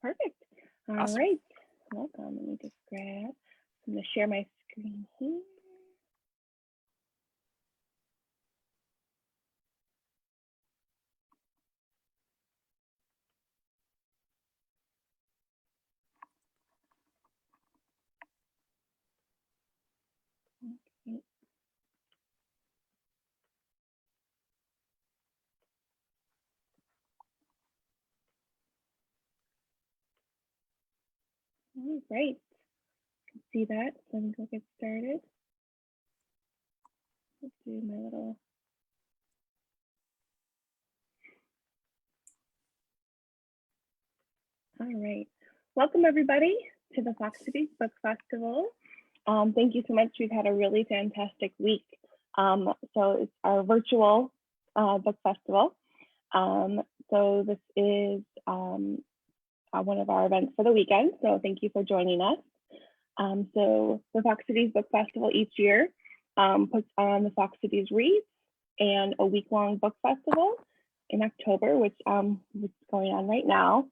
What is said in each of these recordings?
Perfect. All Awesome. right. Welcome. Let me just grab. I'm going to share my screen here. Okay. All right. See that? So I'm going to get started. Let's do my little. All right. Welcome, everybody, to the Fox Cities Book Festival. Thank you so much. We've had a really fantastic week. So it's our virtual book festival. So this is one of our events for the weekend. So thank you for joining us. So the Fox Cities Book Festival each year puts on the Fox Cities Reads and a week-long book festival in October, which is going on right now.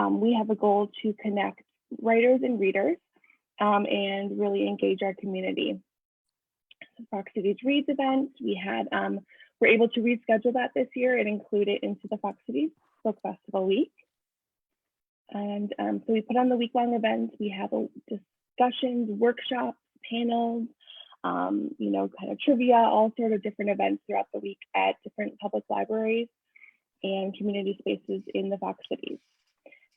We have a goal to connect writers and readers and really engage our community. So Fox Cities Reads event, we're able to reschedule that this year and include it into the Fox Cities Book Festival week. And so we put on the week-long events. We have discussions, workshops, panels, kind of trivia, all sort of different events throughout the week at different public libraries and community spaces in the Fox Cities.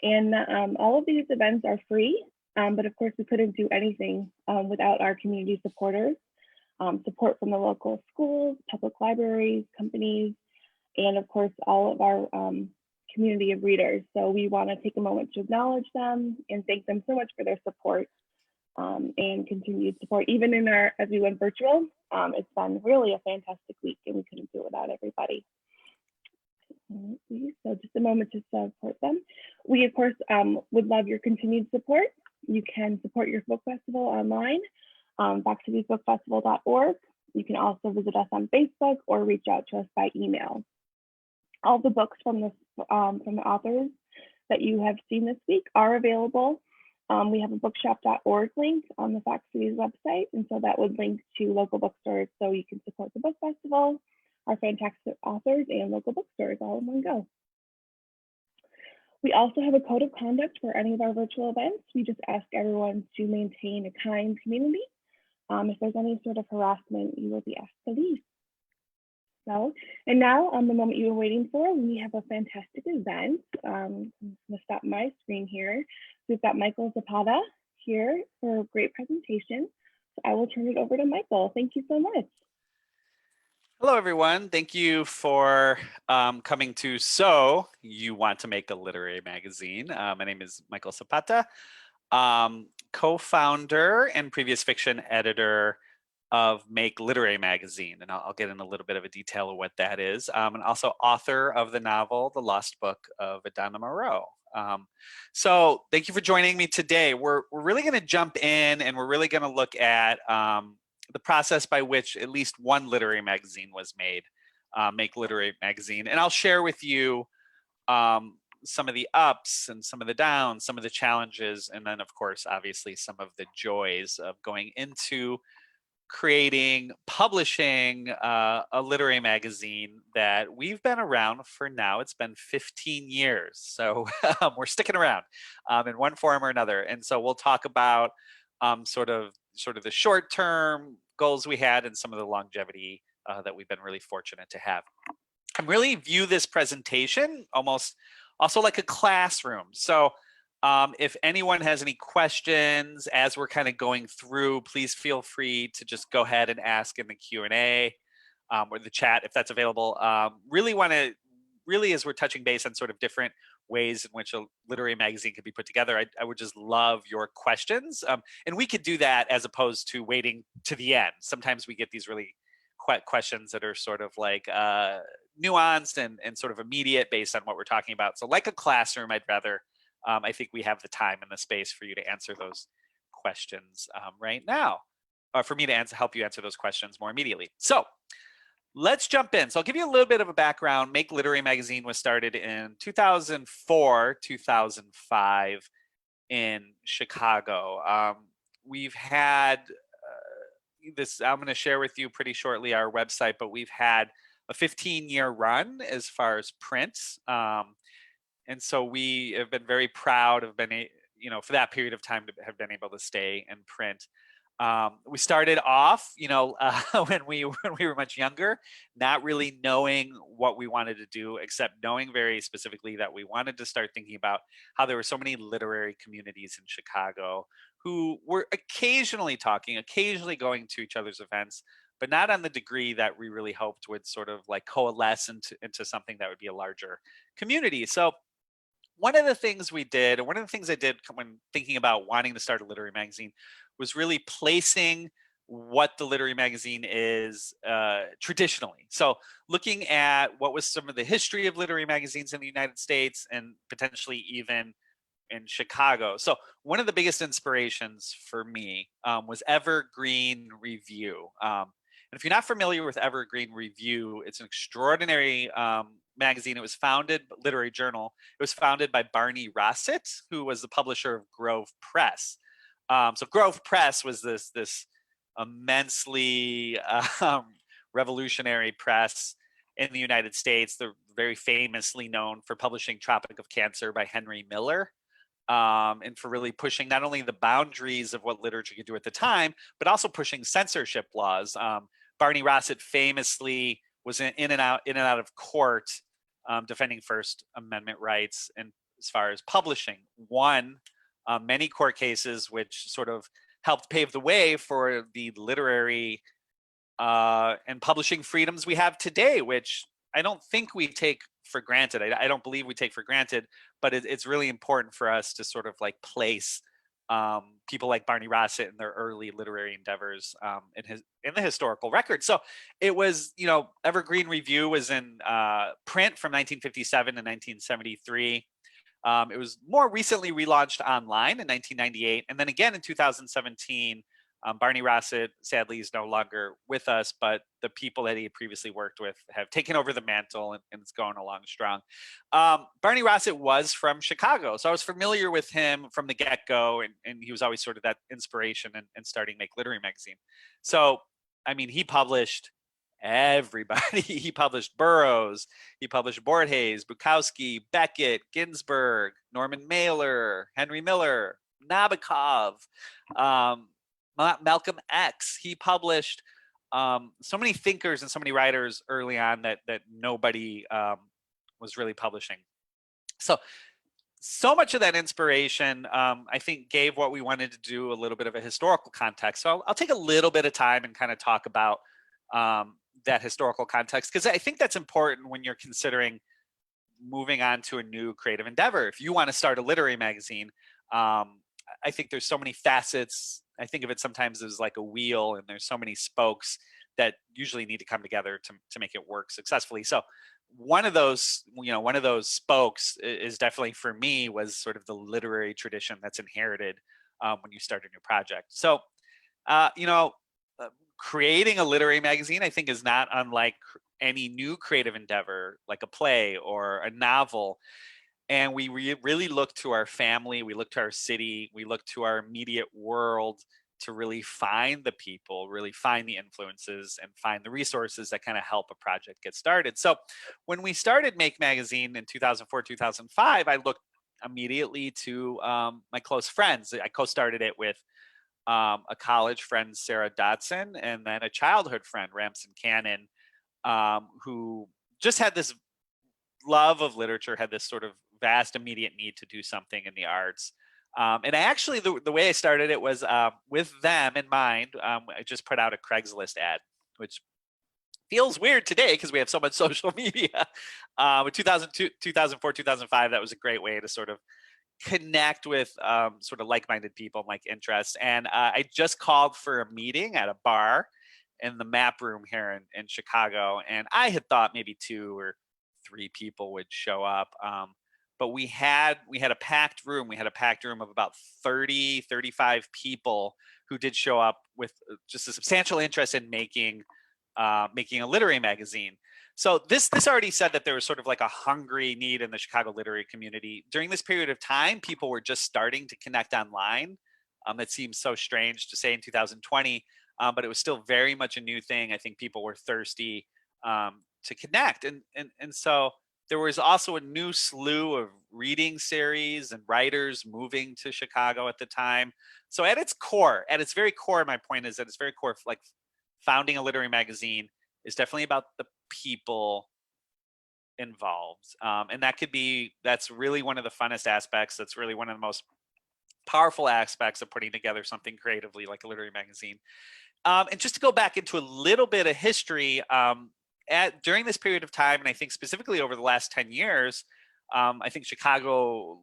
And all of these events are free, but of course we couldn't do anything without our community supporters. Support from the local schools, public libraries, companies, and of course all of our community of readers. So we want to take a moment to acknowledge them and thank them so much for their support and continued support. Even as we went virtual, it's been really a fantastic week and we couldn't do it without everybody. So just a moment to support them. We, of course, would love your continued support. You can support your book festival online, foxcitiesbookfestival.org. You can also visit us on Facebook or reach out to us by email. All the books from the authors that you have seen this week are available. We have a bookshop.org link on the Fox Cities website, and so that would link to local bookstores so you can support the book festival, our fantastic authors, and local bookstores all in one go. We also have a code of conduct for any of our virtual events. We just ask everyone to maintain a kind community. If there's any sort of harassment, you will be asked to leave. So, and now on the moment you were waiting for, we have a fantastic event. I'm gonna stop my screen here. We've got Michael Zapata here for a great presentation. So I will turn it over to Michael. Thank you so much. Hello, everyone. Thank you for coming to So You Want to Make a Literary Magazine. My name is Michael Zapata, co-founder and previous fiction editor of Make Literary Magazine. And I'll get in a little bit of a detail of what that is. And also author of the novel, The Lost Book of Adana Moreau. So thank you for joining me today. We're really going to jump in and we're really going to look at the process by which at least one literary magazine was made, Make Literary Magazine. And I'll share with you some of the ups and some of the downs, some of the challenges, and then of course, obviously some of the joys of going into creating, publishing a literary magazine that we've been around for now. It's been 15 years. So we're sticking around in one form or another. And so we'll talk about sort of the short-term goals we had and some of the longevity that we've been really fortunate to have. I really view this presentation almost also like a classroom. So if anyone has any questions as we're kind of going through, please feel free to just go ahead and ask in the Q&A or the chat if that's available. Really as we're touching base on sort of different ways in which a literary magazine could be put together, I would just love your questions. And we could do that as opposed to waiting to the end. Sometimes we get these really questions that are sort of like nuanced and sort of immediate based on what we're talking about. So like a classroom, I'd rather, I think we have the time and the space for you to answer those questions right now, or for me to help you answer those questions more immediately. So let's jump in. So I'll give you a little bit of a background. Make Literary Magazine was started in 2004, 2005 in Chicago. We've had this, I'm going to share with you pretty shortly our website, but we've had a 15-year run as far as print. And so we have been very proud of been, for that period of time to have been able to stay in print. We started off, when we were much younger, not really knowing what we wanted to do, except knowing very specifically that we wanted to start thinking about how there were so many literary communities in Chicago who were occasionally talking, occasionally going to each other's events, but not on the degree that we really hoped would sort of like coalesce into something that would be a larger community. So one of the things we did, and one of the things I did when thinking about wanting to start a literary magazine, was really placing what the literary magazine is traditionally. So looking at what was some of the history of literary magazines in the United States and potentially even in Chicago. So one of the biggest inspirations for me was Evergreen Review. And if you're not familiar with Evergreen Review, it's an extraordinary magazine. It was founded, literary journal. It was founded by Barney Rossett, who was the publisher of Grove Press. So Grove Press was this immensely revolutionary press in the United States. They're very famously known for publishing Tropic of Cancer by Henry Miller, and for really pushing not only the boundaries of what literature could do at the time, but also pushing censorship laws. Barney Rossett famously was in and out of court defending First Amendment rights, and as far as publishing, won many court cases, which sort of helped pave the way for the literary and publishing freedoms we have today, which I don't think we take for granted. I don't believe we take for granted, but it's really important for us to sort of like place people like Barney Rossett and their early literary endeavors in the historical record. So it was, Evergreen Review was in print from 1957 to 1973. It was more recently relaunched online in 1998, and then again in 2017. Barney Rossett, sadly, is no longer with us, but the people that he had previously worked with have taken over the mantle, and it's going along strong. Barney Rossett was from Chicago, so I was familiar with him from the get-go, and he was always sort of that inspiration in starting Make Literary Magazine. So, I mean, he published everybody. He published Burroughs, he published Borges, Bukowski, Beckett, Ginsberg, Norman Mailer, Henry Miller, Nabokov, Malcolm X. He published so many thinkers and so many writers early on that nobody was really publishing. So much of that inspiration, I think, gave what we wanted to do a little bit of a historical context. So I'll take a little bit of time and kind of talk about that historical context, because I think that's important when you're considering moving on to a new creative endeavor. If you want to start a literary magazine, I think there's so many facets. I think of it sometimes as like a wheel, and there's so many spokes that usually need to come together to make it work successfully. So one of those spokes is definitely, for me, was sort of the literary tradition that's inherited when you start a new project. So, creating a literary magazine, I think, is not unlike any new creative endeavor, like a play or a novel. And we really look to our family, we look to our city, we look to our immediate world to really find the people, really find the influences, and find the resources that kind of help a project get started. So when we started Make Magazine in 2004, 2005, I looked immediately to my close friends. I co-started it with a college friend, Sarah Dotson, and then a childhood friend, Ramson Cannon, who just had this love of literature, had this sort of vast immediate need to do something in the arts. And I actually, the way I started it was with them in mind. I just put out a Craigslist ad, which feels weird today because we have so much social media. With 2002, 2004, 2005, that was a great way to sort of connect with sort of like-minded people, like interests. And I just called for a meeting at a bar in the Map Room here in Chicago. And I had thought maybe 2 or 3 people would show up. But we had a packed room. We had a packed room of about 30, 35 people who did show up with just a substantial interest in making making a literary magazine. So this already said that there was sort of like a hungry need in the Chicago literary community. During this period of time, people were just starting to connect online. It seems so strange to say in 2020, but it was still very much a new thing. I think people were thirsty to connect, and so there was also a new slew of reading series and writers moving to Chicago at the time. So at its core, at its very core, my point is at its very core, like founding a literary magazine is definitely about the people involved. And that's really one of the funnest aspects. That's really one of the most powerful aspects of putting together something creatively like a literary magazine. And just to go back into a little bit of history, during this period of time, and I think specifically over the last 10 years, I think Chicago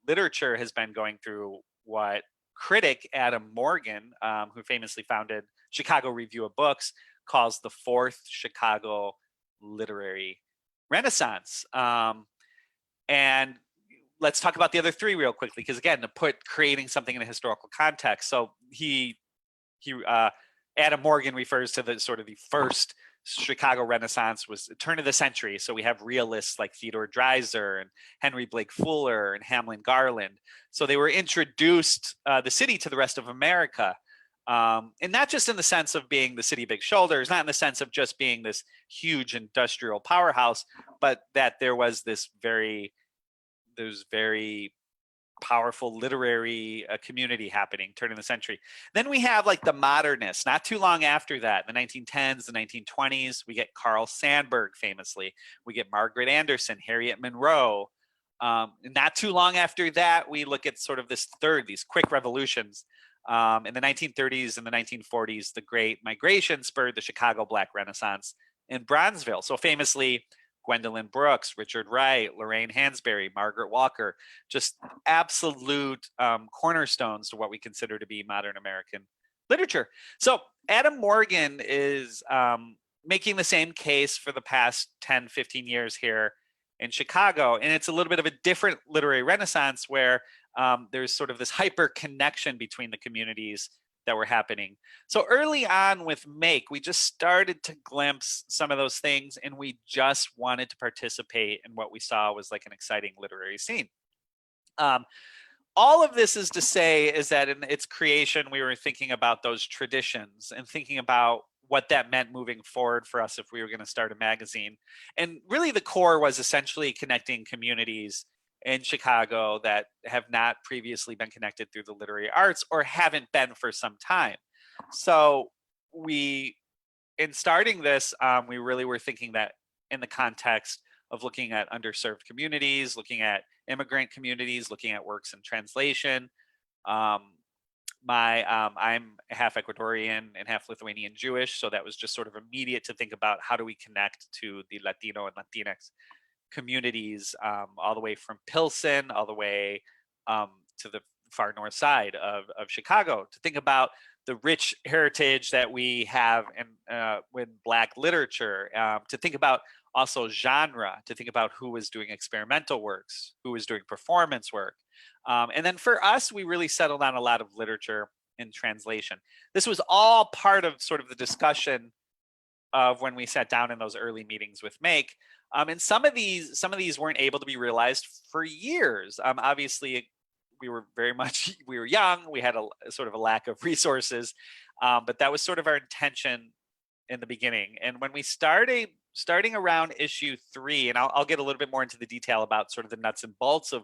literature has been going through what critic Adam Morgan, who famously founded Chicago Review of Books, calls the fourth Chicago literary renaissance. And let's talk about the other three real quickly, because again, to put creating something in a historical context. So Adam Morgan refers to the sort of the first Chicago Renaissance was the turn of the century. So we have realists like Theodore Dreiser and Henry Blake Fuller and Hamlin Garland. So they were introduced the city to the rest of America. And not just in the sense of being the city of big shoulders, not in the sense of just being this huge industrial powerhouse, but that there's very powerful literary community happening turn of the century. Then we have like the modernists. Not too long after that, the 1910s, the 1920s, we get Carl Sandburg famously. We get Margaret Anderson, Harriet Monroe. Not too long after that, we look at sort of these quick revolutions. In the 1930s and the 1940s, the Great Migration spurred the Chicago Black Renaissance in Bronzeville. So famously, Gwendolyn Brooks, Richard Wright, Lorraine Hansberry, Margaret Walker, just absolute cornerstones to what we consider to be modern American literature. So Adam Morgan is making the same case for the past 10, 15 years here in Chicago. And it's a little bit of a different literary renaissance where there's sort of this hyper connection between the communities that were happening. So early on with Make, we just started to glimpse some of those things, and we just wanted to participate in what we saw was like an exciting literary scene. All of this is to say is that in its creation, we were thinking about those traditions and thinking about what that meant moving forward for us if we were going to start a magazine. And really the core was essentially connecting communities in Chicago that have not previously been connected through the literary arts or haven't been for some time. So in starting this, we really were thinking that in the context of looking at underserved communities, looking at immigrant communities, looking at works in translation. I'm half Ecuadorian and half Lithuanian Jewish, so that was just sort of immediate to think about how do we connect to the Latino and Latinx communities, all the way from Pilsen, all the way to the far north side of Chicago, to think about the rich heritage that we have in Black literature, to think about also genre, to think about who was doing experimental works, who was doing performance work. And then for us, we really settled on a lot of literature in translation. This was all part of sort of the discussion of when we sat down in those early meetings with Make. And some of these weren't able to be realized for years. Obviously, we were young. We had a sort of a lack of resources, but that was sort of our intention in the beginning. And when we starting around issue 3, and I'll get a little bit more into the detail about sort of the nuts and bolts of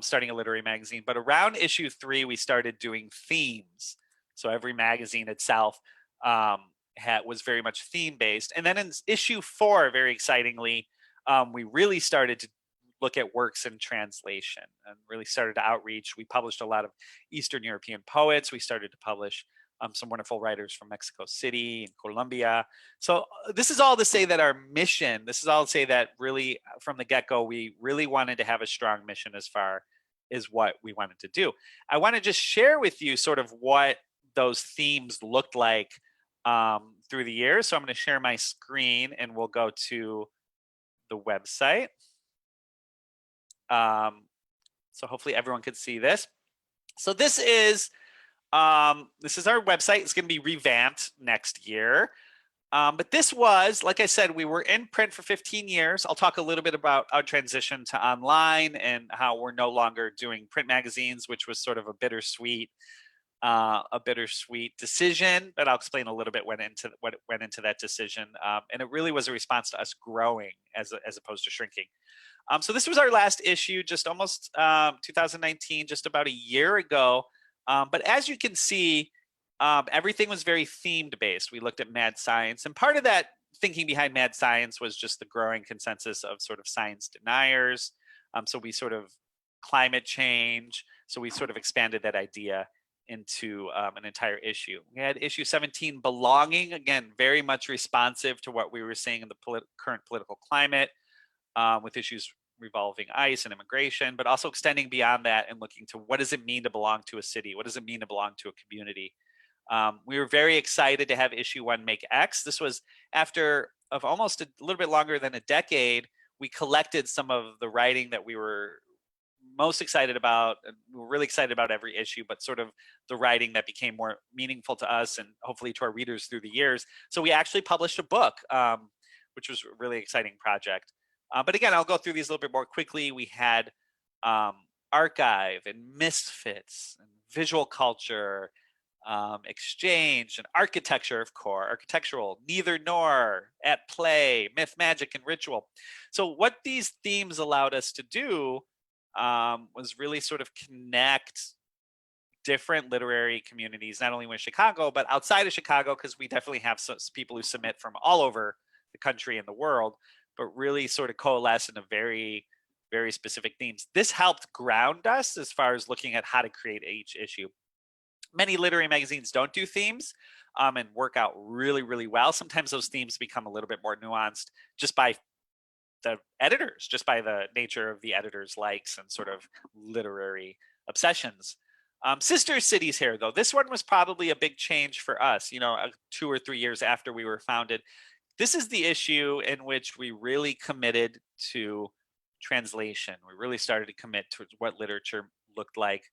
starting a literary magazine. But around issue 3, we started doing themes. So every magazine itself was very much theme based. And then in issue 4, very excitingly, we really started to look at works in translation and really started to outreach. We published a lot of Eastern European poets. We started to publish some wonderful writers from Mexico City and Colombia. So this is all to say that our mission, this is all to say that really from the get-go, we really wanted to have a strong mission as far as what we wanted to do. I want to just share with you sort of what those themes looked like through the years. So I'm going to share my screen and we'll go to the website. So hopefully everyone could see this. So this is our website. It's going to be revamped next year. But this was, like I said, we were in print for 15 years. I'll talk a little bit about our transition to online and how we're no longer doing print magazines, which was sort of a bittersweet decision. But I'll explain a little bit what went into that decision. And it really was a response to us growing as opposed to shrinking. So this was our last issue, just almost 2019, just about a year ago. But as you can see, everything was very themed based. We looked at mad science, and part of that thinking behind mad science was just the growing consensus of sort of science deniers. So we sort of climate change. So we sort of expanded that idea into an entire issue. We had issue 17, belonging, again, very much responsive to what we were seeing in the current political climate, with issues revolving ICE and immigration, but also extending beyond that and looking to what does it mean to belong to a city? What does it mean to belong to a community? We were very excited to have issue 1 make X. This was after of almost a little bit longer than a decade. We collected some of the writing that we were most excited about, and we were really excited about every issue, but sort of the writing that became more meaningful to us and hopefully to our readers through the years. So we actually published a book, which was a really exciting project. But again, I'll go through these a little bit more quickly. We had archive and misfits and visual culture, exchange and architecture, of course, architectural, neither nor, at play, myth, magic, and ritual. So what these themes allowed us to do was really sort of connect different literary communities, not only in Chicago, but outside of Chicago, because we definitely have some people who submit from all over the country and the world, but really sort of coalesce in a very, very specific themes. This helped ground us as far as looking at how to create each issue. Many literary magazines don't do themes and work out really, really well. Sometimes those themes become a little bit more nuanced just by the editors, just by the nature of the editor's likes and sort of literary obsessions. Sister cities here, though, this one was probably a big change for us, 2 or 3 years after we were founded. This is the issue in which we really committed to translation. We really started to commit to what literature looked like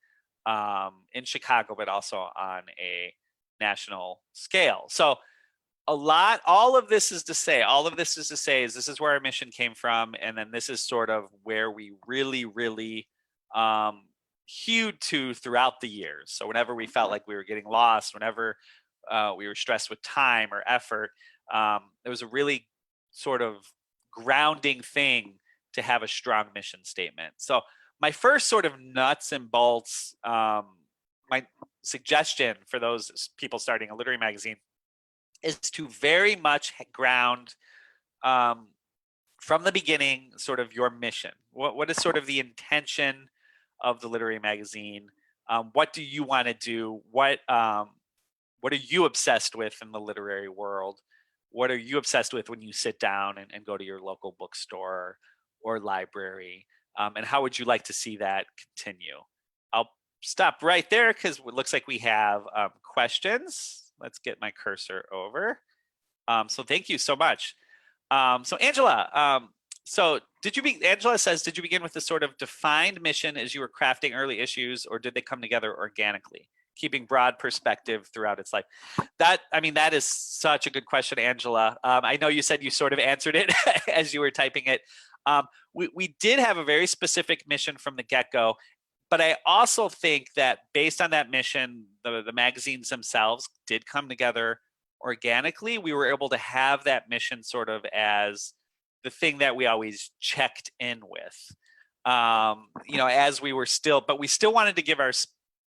in Chicago, but also on a national scale. So all of this is to say is this is where our mission came from. And then this is sort of where we really, really hewed to throughout the years. So whenever we felt like we were getting lost, whenever we were stressed with time or effort, it was a really sort of grounding thing to have a strong mission statement. So my first sort of nuts and bolts, my suggestion for those people starting a literary magazine is to very much ground from the beginning sort of your mission. What is sort of the intention of the literary magazine? What do you want to do? What are you obsessed with in the literary world? What are you obsessed with when you sit down and go to your local bookstore or library? And how would you like to see that continue? I'll stop right there because it looks like we have questions. Let's get my cursor over. So thank you so much. So Angela, Angela says, did you begin with this sort of defined mission as you were crafting early issues, or did they come together organically, keeping broad perspective throughout its life? That is such a good question, Angela. I know you said you sort of answered it as you were typing it. We did have a very specific mission from the get-go, but I also think that based on that mission, the magazines themselves did come together organically. We were able to have that mission sort of as the thing that we always checked in with, as we were but we still wanted to give our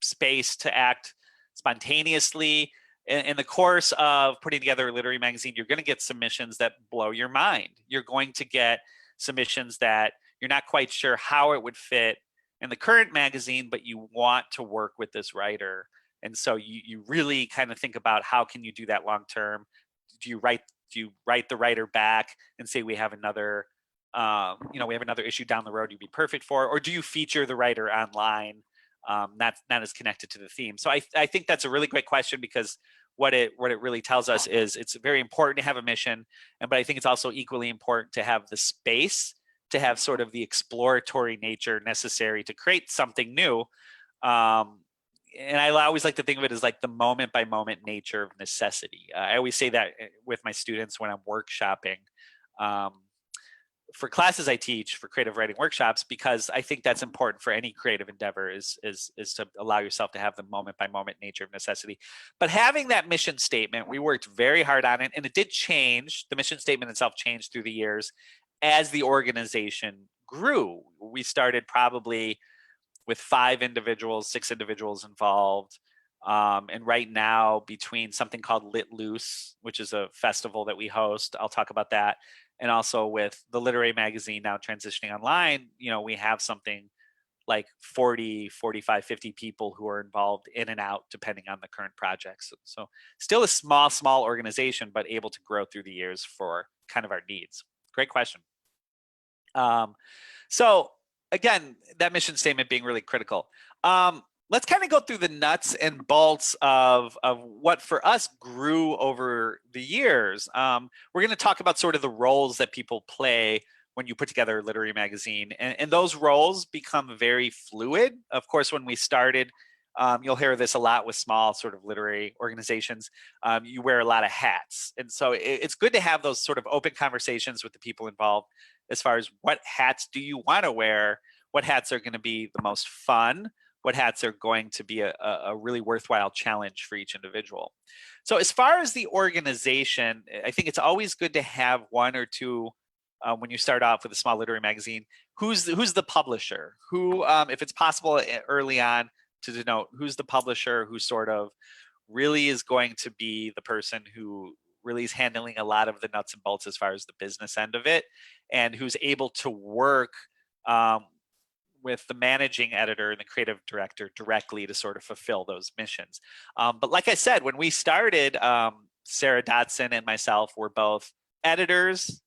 space to act spontaneously. In the course of putting together a literary magazine, you're going to get submissions that blow your mind. You're going to get submissions that you're not quite sure how it would fit in the current magazine, but you want to work with this writer. And so you really kind of think about how can you do that long term. Do you write the writer back and say we have another issue down the road you'd be perfect for, or do you feature the writer online that is connected to the theme? So I think that's a really great question, because what it really tells us is it's very important to have a mission, but I think it's also equally important to have the space to have sort of the exploratory nature necessary to create something new. and I always like to think of it as like the moment by moment nature of necessity. I always say that with my students when I'm workshopping. Um, for classes I teach for creative writing workshops, because I think that's important for any creative endeavor is to allow yourself to have the moment by moment nature of necessity. But having that mission statement, we worked very hard on it, and it did change. The mission statement itself changed through the years as the organization grew. We started probably with 5 individuals, 6 individuals involved. And right now, between something called Lit Loose, which is a festival that we host, I'll talk about that, and also with the literary magazine now transitioning online, we have something like 40, 45, 50 people who are involved in and out depending on the current projects. So still a small organization, but able to grow through the years for kind of our needs. Great question. So again, that mission statement being really critical. Let's kind of go through the nuts and bolts of what for us grew over the years. We're going to talk about sort of the roles that people play when you put together a literary magazine, and those roles become very fluid. Of course, when we started, you'll hear this a lot with small sort of literary organizations. You wear a lot of hats, and so it's good to have those sort of open conversations with the people involved as far as what hats do you want to wear, what hats are going to be the most fun, what hats are going to be a really worthwhile challenge for each individual. So as far as the organization, I think it's always good to have one or two, when you start off with a small literary magazine, who's the publisher, who, if it's possible early on, to denote who's the publisher, who sort of really is going to be the person who really is handling a lot of the nuts and bolts as far as the business end of it, and who's able to work with the managing editor and the creative director directly to sort of fulfill those missions. But like I said, when we started, Sarah Dotson and myself were both editors.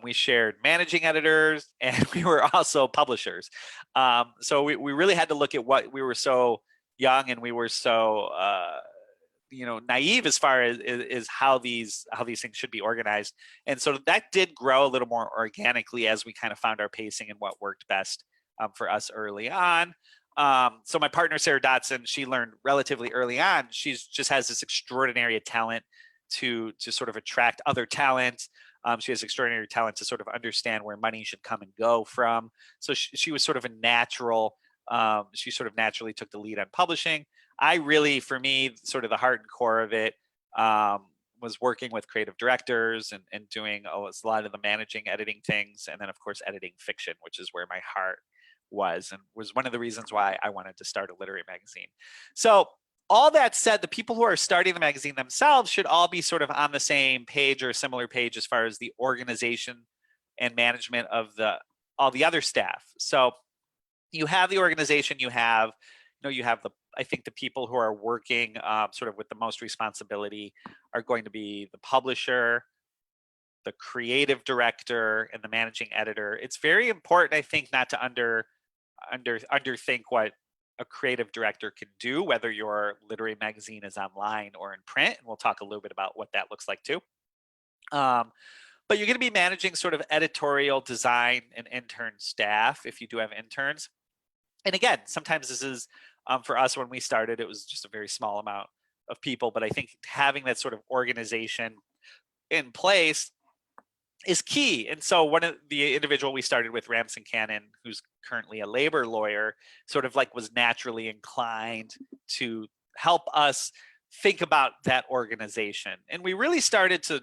We shared managing editors, and we were also publishers. So we really had to look at what we were so young, and we were so naive as far as is how these things should be organized. And so that did grow a little more organically as we kind of found our pacing and what worked best for us early on. So my partner Sarah Dotson, she learned relatively early on. She's just has this extraordinary talent to sort of attract other talent. She has extraordinary talent to sort of understand where money should come and go from. So she was sort of a natural. She sort of naturally took the lead on publishing. I really, for me, sort of the heart and core of it was working with creative directors and doing a lot of the managing, editing things, and then of course editing fiction, which is where my heart was, and was one of the reasons why I wanted to start a literary magazine. So all that said, the people who are starting the magazine themselves should all be sort of on the same page or a similar page as far as the organization and management of all the other staff. So you have the organization, you have the, I think the people who are working sort of with the most responsibility are going to be the publisher, the creative director, and the managing editor. It's very important, I think, not to underthink what a creative director can do, whether your literary magazine is online or in print. And we'll talk a little bit about what that looks like too. But you're going to be managing sort of editorial design and intern staff if you do have interns. And again, sometimes this is for us when we started, it was just a very small amount of people. But I think having that sort of organization in place is key. And so one of the individual we started with, Ramson Cannon, who's currently a labor lawyer, sort of like was naturally inclined to help us think about that organization. And we really started to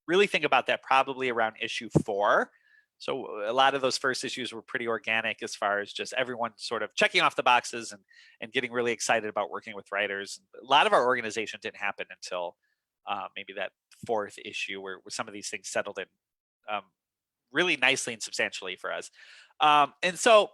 really think about that probably around issue 4. So a lot of those first issues were pretty organic as far as just everyone sort of checking off the boxes and getting really excited about working with writers. A lot of our organization didn't happen until maybe that 4th issue where some of these things settled in really nicely and substantially for us. And so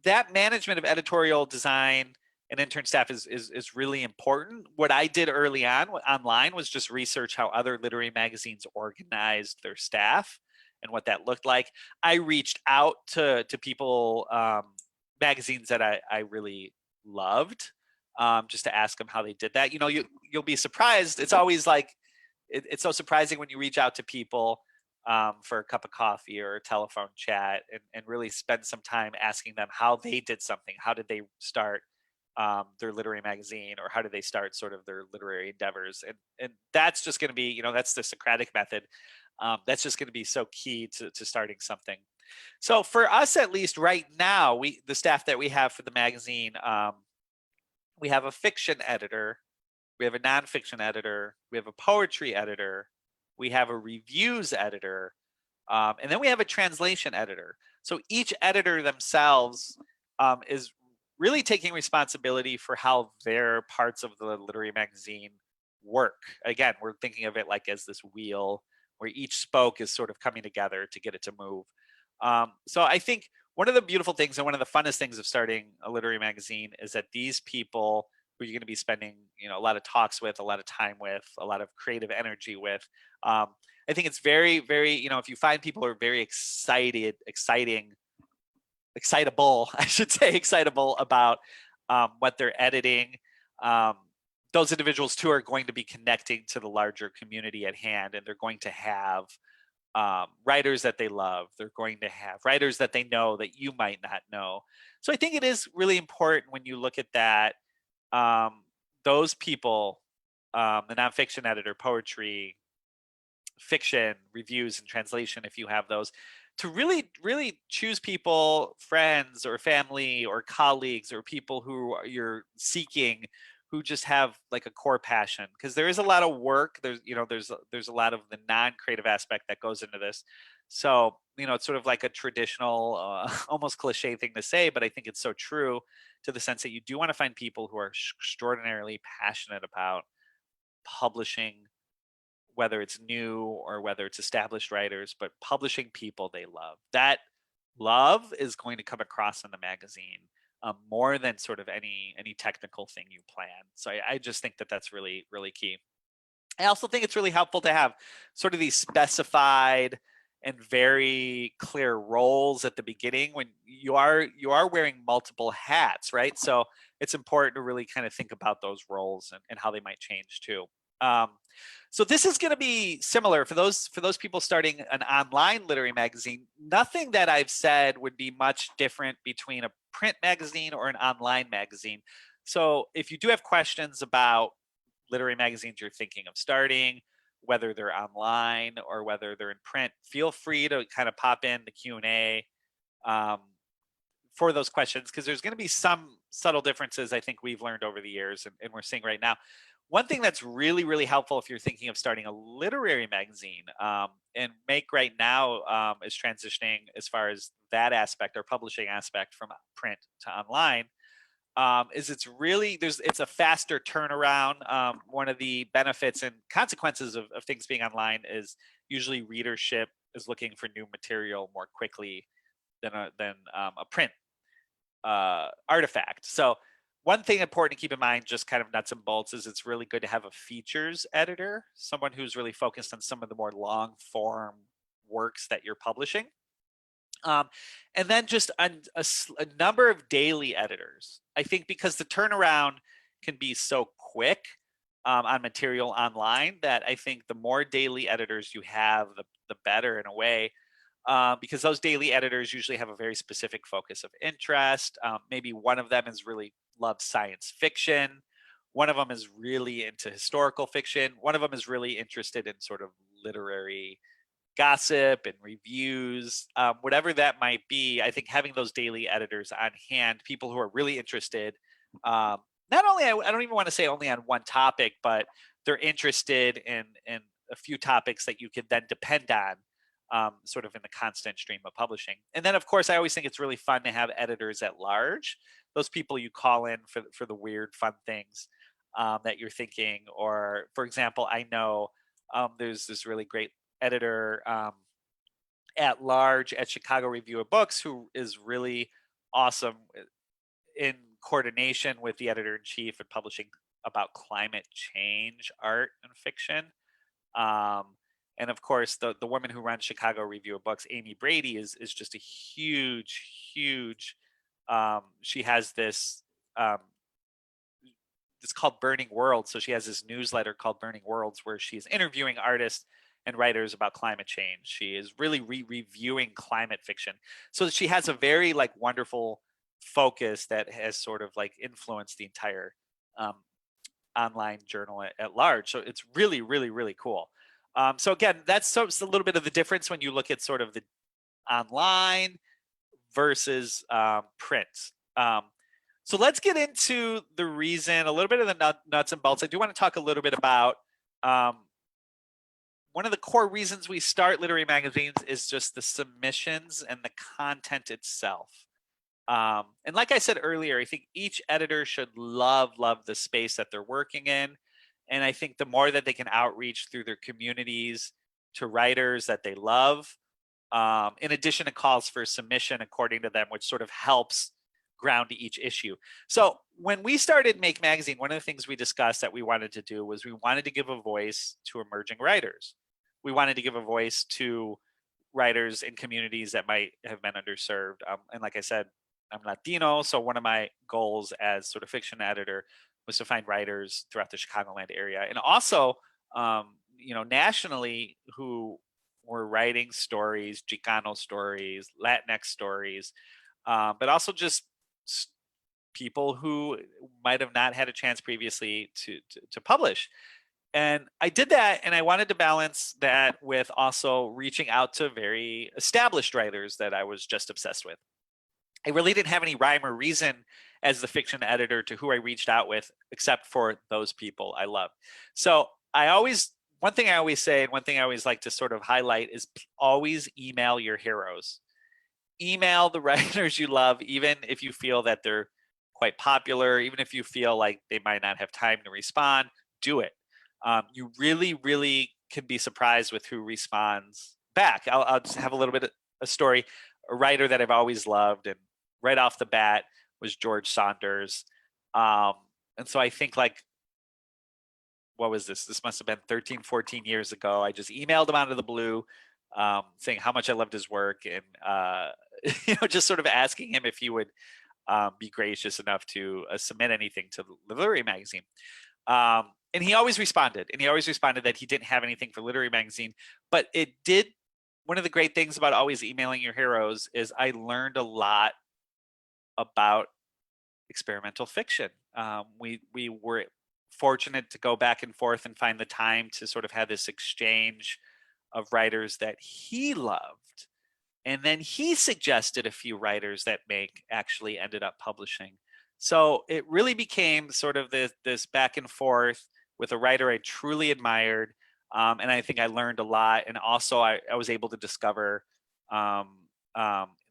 that management of editorial design and intern staff is really important. What I did early on online was just research how other literary magazines organized their staff and what that looked like. I reached out to people, magazines that I really loved, just to ask them how they did that. You'll be surprised. It's always like, it's so surprising when you reach out to people for a cup of coffee or a telephone chat and really spend some time asking them how they did something. How did they start their literary magazine, or how do they start sort of their literary endeavors? And that's just going to be, that's the Socratic method. That's just going to be so key to starting something. So for us, at least right now, the staff that we have for the magazine, we have a fiction editor, we have a nonfiction editor, we have a poetry editor, we have a reviews editor, and then we have a translation editor. So each editor themselves is really taking responsibility for how their parts of the literary magazine work. Again, we're thinking of it like as this wheel where each spoke is sort of coming together to get it to move. So I think one of the beautiful things and one of the funnest things of starting a literary magazine is that these people who you're going to be spending, a lot of talks with, a lot of time with, a lot of creative energy with, I think it's very, very, if you find people who are very excitable, I should say, excitable about what they're editing, those individuals too are going to be connecting to the larger community at hand, and they're going to have writers that they love. They're going to have writers that they know that you might not know. So I think it is really important when you look at that, those people, the nonfiction editor, poetry, fiction, reviews, and translation, if you have those, to really, really choose people, friends or family or colleagues or people who you're seeking, who just have like a core passion, because there is a lot of work. There's a lot of the non-creative aspect that goes into this. So it's sort of like a traditional, almost cliche thing to say, but I think it's so true, to the sense that you do want to find people who are extraordinarily passionate about publishing, whether it's new or whether it's established writers, but publishing people they love. That love is going to come across in the magazine, more than sort of any technical thing you plan. So I just think that that's really, really key. I also think it's really helpful to have sort of these specified and very clear roles at the beginning when you are wearing multiple hats, right? So it's important to really kind of think about those roles and how they might change too. Um, so this is going to be similar for those people starting an online literary magazine. Nothing that I've said would be much different between a print magazine or an online magazine. So if you do have questions about literary magazines you're thinking of starting, whether they're online or whether they're in print, feel free to kind of pop in the Q&A for those questions, because there's going to be some subtle differences I think we've learned over the years and we're seeing right now. One thing that's really, really helpful if you're thinking of starting a literary magazine, and Make right now is transitioning as far as that aspect or publishing aspect from print to online, is it's a faster turnaround. One of the benefits and consequences of things being online is usually readership is looking for new material more quickly than a print artifact. So one thing important to keep in mind, just kind of nuts and bolts, is it's really good to have a features editor, someone who's really focused on some of the more long form works that you're publishing. And then just a number of daily editors. I think because the turnaround can be so quick on material online, that I think the more daily editors you have, the better in a way. Because those daily editors usually have a very specific focus of interest. Maybe one of them is really loves science fiction. One of them is really into historical fiction. One of them is really interested in sort of literary gossip and reviews, whatever that might be. I think having those daily editors on hand, people who are really interested, not only, I don't even want to say only on one topic, but they're interested in a few topics that you could then depend on, sort of in the constant stream of publishing. And then, of course, I always think it's really fun to have editors at large, those people you call in for the weird, fun things that you're thinking. Or, for example, I know there's this really great editor at large at Chicago Review of Books who is really awesome in coordination with the editor-in-chief and publishing about climate change art and fiction. And of course, the woman who runs Chicago Review of Books, Amy Brady, is just a huge. She has this. It's called Burning Worlds. So she has this newsletter called Burning Worlds, where she's interviewing artists and writers about climate change. She is really reviewing climate fiction. So she has a very like wonderful focus that has sort of like influenced the entire um, online journal at large. So it's really, really, really cool. So again, that's so it's a little bit of the difference when you look at sort of the online versus print. Um, so let's get into the reason, a little bit of the nuts and bolts. I do want to talk a little bit about um, one of the core reasons we start literary magazines is just the submissions and the content itself. And like I said earlier, I think each editor should love the space that they're working in. And I think the more that they can outreach through their communities to writers that they love, in addition to calls for submission according to them, which sort of helps ground each issue. So when we started Make Magazine, one of the things we discussed that we wanted to do was we wanted to give a voice to emerging writers. We wanted to give a voice to writers in communities that might have been underserved. And like I said, I'm Latino, so one of my goals as sort of fiction editor was to find writers throughout the Chicagoland area, and also, nationally, who were writing stories, Chicano stories, Latinx stories, but also just people who might have not had a chance previously to publish. And I did that, and I wanted to balance that with also reaching out to very established writers that I was just obsessed with. I really didn't have any rhyme or reason as the fiction editor to who I reached out with, except for those people I love. So one thing I always say, and one thing I always like to sort of highlight is always email your heroes. Email the writers you love, even if you feel that they're quite popular, even if you feel like they might not have time to respond, do it. You really, really can be surprised with who responds back. I'll just have a little bit of a story. A writer that I've always loved, and right off the bat, was George Saunders. And so I think, like, what was this? This must have been 13, 14 years ago. I just emailed him out of the blue, saying how much I loved his work, and just sort of asking him if he would be gracious enough to submit anything to the Literary Magazine. And he always responded, that he didn't have anything for Literary Magazine, but it did. One of the great things about always emailing your heroes is I learned a lot about experimental fiction. We were fortunate to go back and forth and find the time to sort of have this exchange of writers that he loved. And then he suggested a few writers that Make actually ended up publishing. So it really became sort of this back and forth with a writer I truly admired. And I think I learned a lot. And also I was able to discover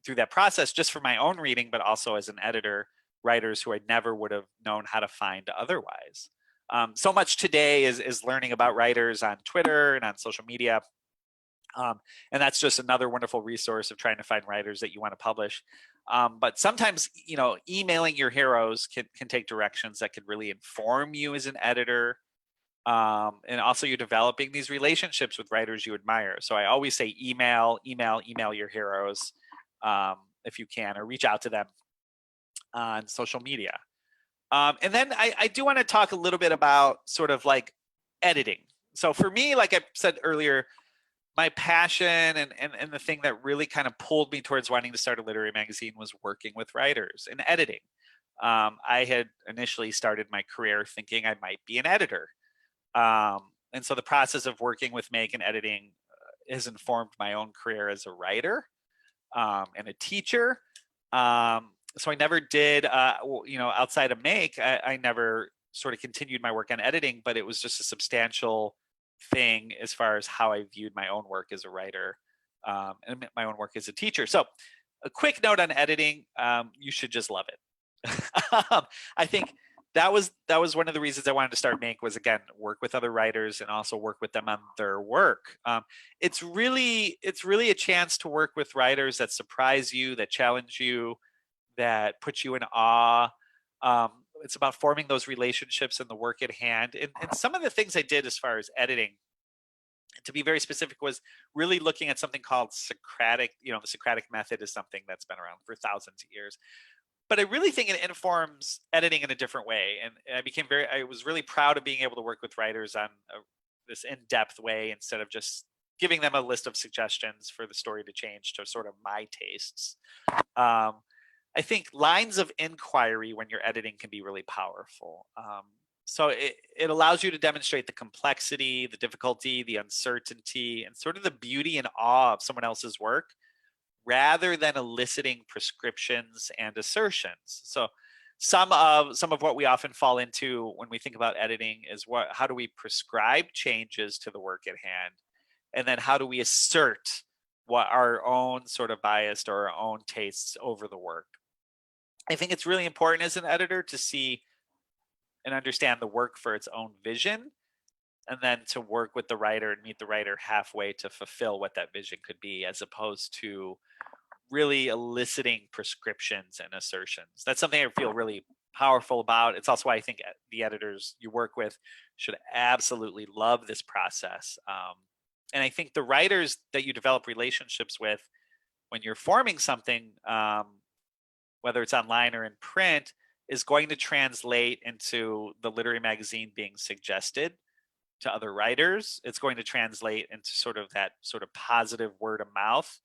through that process, just for my own reading, but also as an editor, writers who I never would have known how to find otherwise. So much today is learning about writers on Twitter and on social media. And that's just another wonderful resource of trying to find writers that you want to publish. But sometimes, emailing your heroes can take directions that could really inform you as an editor. And also you're developing these relationships with writers you admire. So I always say email your heroes if you can, or reach out to them on social media. And then I do want to talk a little bit about sort of like editing. So for me, like I said earlier, my passion and the thing that really kind of pulled me towards wanting to start a literary magazine was working with writers and editing. I had initially started my career thinking I might be an editor. And so the process of working with Make and editing has informed my own career as a writer and a teacher. So I never did, outside of Make, I never sort of continued my work on editing, but it was just a substantial thing as far as how I viewed my own work as a writer and my own work as a teacher. So a quick note on editing, you should just love it. I think that was one of the reasons I wanted to start Make, was, again, work with other writers and also work with them on their work. It's really a chance to work with writers that surprise you, that challenge you, that put you in awe. It's about forming those relationships and the work at hand. And some of the things I did as far as editing, to be very specific, was really looking at something called Socratic. The Socratic method is something that's been around for thousands of years. But I really think it informs editing in a different way. And I was really proud of being able to work with writers on this in-depth way, instead of just giving them a list of suggestions for the story to change to sort of my tastes. I think lines of inquiry when you're editing can be really powerful. So it allows you to demonstrate the complexity, the difficulty, the uncertainty, and sort of the beauty and awe of someone else's work rather than eliciting prescriptions and assertions. So some of what we often fall into when we think about editing is how do we prescribe changes to the work at hand, and then how do we assert what our own sort of biased or our own tastes over the work. I think it's really important as an editor to see and understand the work for its own vision, and then to work with the writer and meet the writer halfway to fulfill what that vision could be, as opposed to really eliciting prescriptions and assertions. That's something I feel really powerful about. It's also why I think the editors you work with should absolutely love this process. And I think the writers that you develop relationships with when you're forming something, whether it's online or in print, is going to translate into the literary magazine being suggested to other writers. It's going to translate into sort of that sort of positive word of mouth.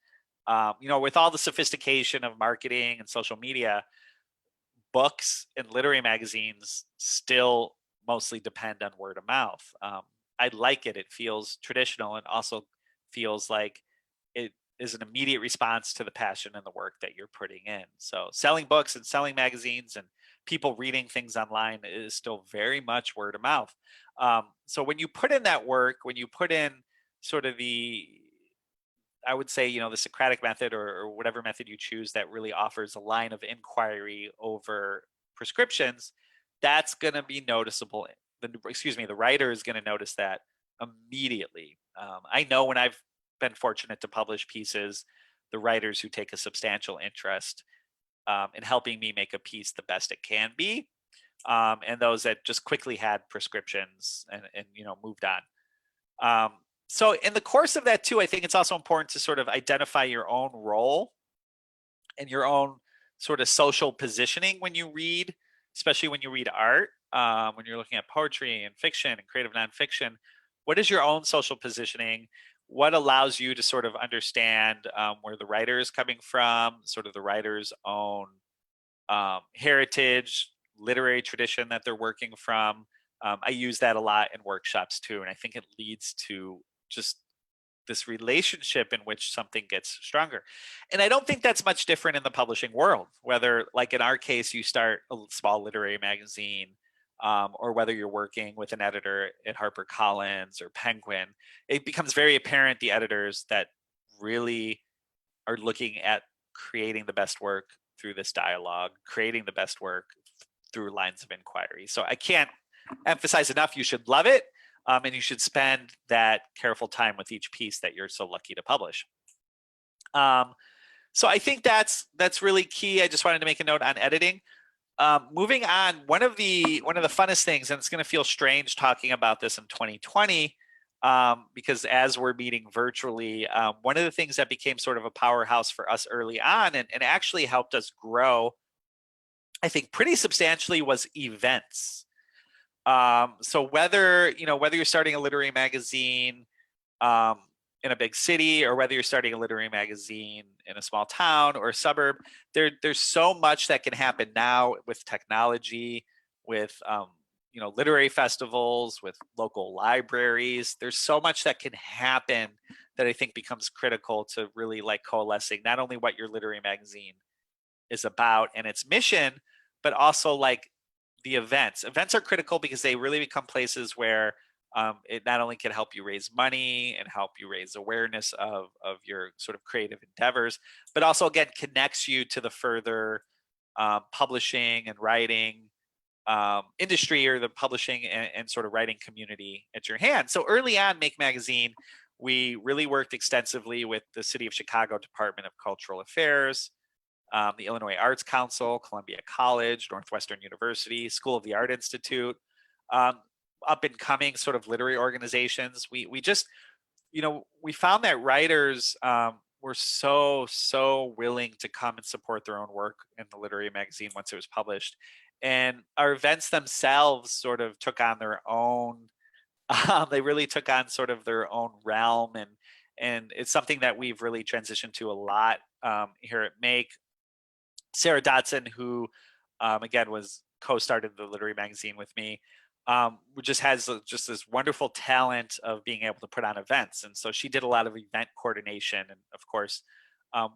With all the sophistication of marketing and social media, books and literary magazines still mostly depend on word of mouth. I like it. It feels traditional and also feels like it is an immediate response to the passion and the work that you're putting in. So selling books and selling magazines and people reading things online is still very much word of mouth. So when you put in that work, when you put in sort of I would say, the Socratic method, or whatever method you choose that really offers a line of inquiry over prescriptions, that's going to be noticeable. The writer is going to notice that immediately. I know when I've been fortunate to publish pieces, the writers who take a substantial interest in helping me make a piece the best it can be, and those that just quickly had prescriptions and moved on. So in the course of that too, I think it's also important to sort of identify your own role and your own sort of social positioning when you read, especially when you read art, when you're looking at poetry and fiction and creative nonfiction. What is your own social positioning? What allows you to sort of understand where the writer is coming from, sort of the writer's own heritage, literary tradition that they're working from. I use that a lot in workshops too, and I think it leads to just this relationship in which something gets stronger. And I don't think that's much different in the publishing world, whether, like in our case, you start a small literary magazine, or whether you're working with an editor at HarperCollins or Penguin. It becomes very apparent the editors that really are looking at creating the best work through this dialogue, creating the best work through lines of inquiry. So I can't emphasize enough, you should love it, and you should spend that careful time with each piece that you're so lucky to publish. So I think that's really key. I just wanted to make a note on editing. Moving on, one of the funnest things, and it's going to feel strange talking about this in 2020, because as we're meeting virtually, one of the things that became sort of a powerhouse for us early on, and actually helped us grow, I think, pretty substantially, was events. So whether you're starting a literary magazine in a big city, or whether you're starting a literary magazine in a small town or a suburb, there's so much that can happen now with technology, with literary festivals, with local libraries. There's so much that can happen that I think becomes critical to really like coalescing not only what your literary magazine is about and its mission, but also like the events. Events are critical because they really become places where it not only can help you raise money and help you raise awareness of your sort of creative endeavors, but also again connects you to the further publishing and writing industry, or the publishing and sort of writing community at your hand. So early on, Make Magazine, we really worked extensively with the City of Chicago Department of Cultural Affairs, the Illinois Arts Council, Columbia College, Northwestern University, School of the Art Institute, up and coming sort of literary organizations. We just, we found that writers were so willing to come and support their own work in the literary magazine once it was published. And our events themselves sort of took on their own, they really took on sort of their own realm. And it's something that we've really transitioned to a lot here at Make. Sarah Dotson, who again was co-started the literary magazine with me, just has just this wonderful talent of being able to put on events. And so she did a lot of event coordination and of course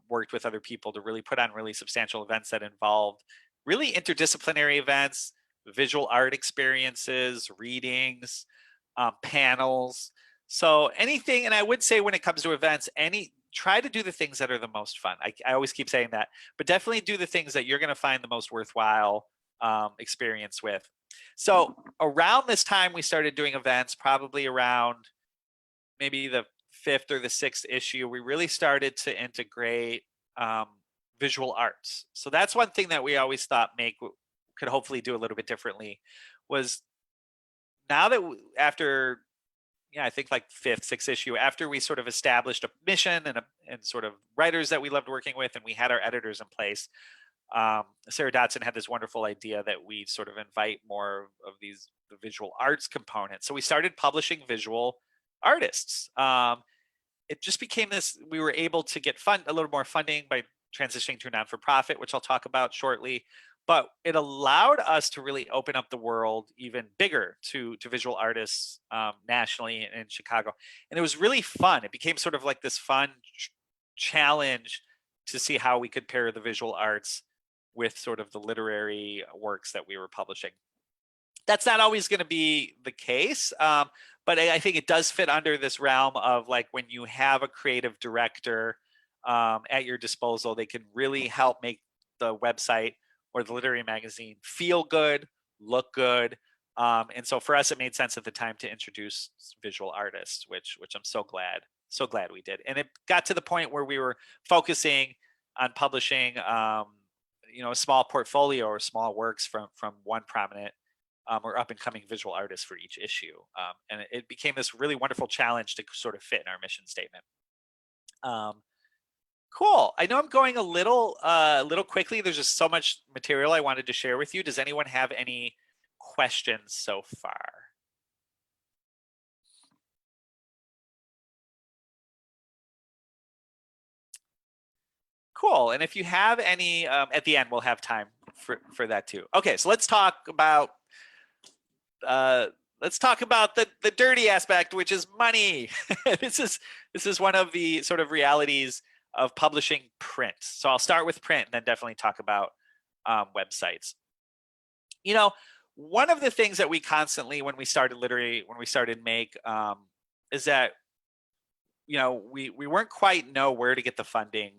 worked with other people to really put on really substantial events that involved really interdisciplinary events, visual art experiences, readings, panels. So anything, and I would say when it comes to events, try to do the things that are the most fun. I always keep saying that, but definitely do the things that you're going to find the most worthwhile experience with. So around this time, we started doing events, probably around maybe the 5th or the 6th issue. We really started to integrate visual arts. So that's one thing that we always thought Make could hopefully do a little bit differently. Was now that after I think like 5th, 6th issue, after we sort of established a mission and sort of writers that we loved working with, and we had our editors in place, Sarah Dotson had this wonderful idea that we sort of invite more of the visual arts components. So we started publishing visual artists. It just became this, we were able to get a little more funding by transitioning to a non-for-profit, which I'll talk about shortly. But it allowed us to really open up the world even bigger to visual artists nationally in Chicago. And it was really fun. It became sort of like this fun challenge to see how we could pair the visual arts with sort of the literary works that we were publishing. That's not always going to be the case, but I think it does fit under this realm of like when you have a creative director at your disposal, they can really help make the website or the literary magazine feel good, look good. And so for us, it made sense at the time to introduce visual artists, which I'm so glad we did. And it got to the point where we were focusing on publishing, a small portfolio or small works from one prominent or up and coming visual artist for each issue. And it became this really wonderful challenge to sort of fit in our mission statement. Cool. I know I'm going a little quickly. There's just so much material I wanted to share with you. Does anyone have any questions so far? Cool. And if you have any, at the end, we'll have time for that too. Okay, so let's talk about the dirty aspect, which is money. This is one of the sort of realities of publishing print. So I'll start with print and then definitely talk about websites. One of the things that we constantly, when we started Make, is that we weren't quite know where to get the funding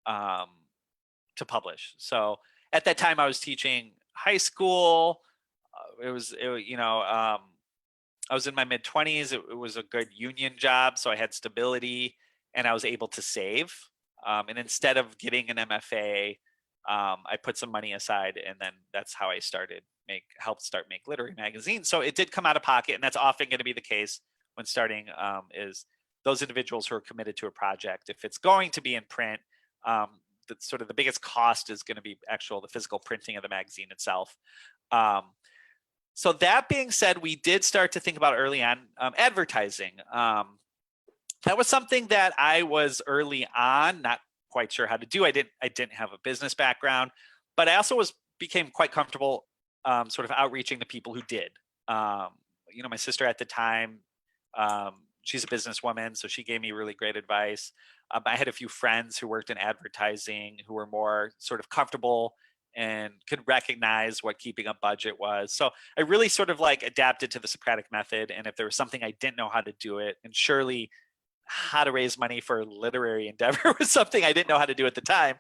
to publish. So at that time, I was teaching high school. I was in my mid-20s. It was a good union job, so I had stability and I was able to save. And instead of getting an MFA, I put some money aside, and then that's how I helped start Make Literary Magazine. So it did come out of pocket, and that's often going to be the case when starting. Is those individuals who are committed to a project, if it's going to be in print, the biggest cost is going to be the physical printing of the magazine itself. So that being said, we did start to think about early on advertising. That was something that I was early on not quite sure how to do. I didn't have a business background, but I also became quite comfortable sort of outreaching to people who did. My sister at the time, she's a businesswoman, so she gave me really great advice. I had a few friends who worked in advertising who were more sort of comfortable and could recognize what keeping a budget was. So I really sort of like adapted to the Socratic method. And if there was something I didn't know how to do it, and surely how to raise money for a literary endeavor was something I didn't know how to do at the time.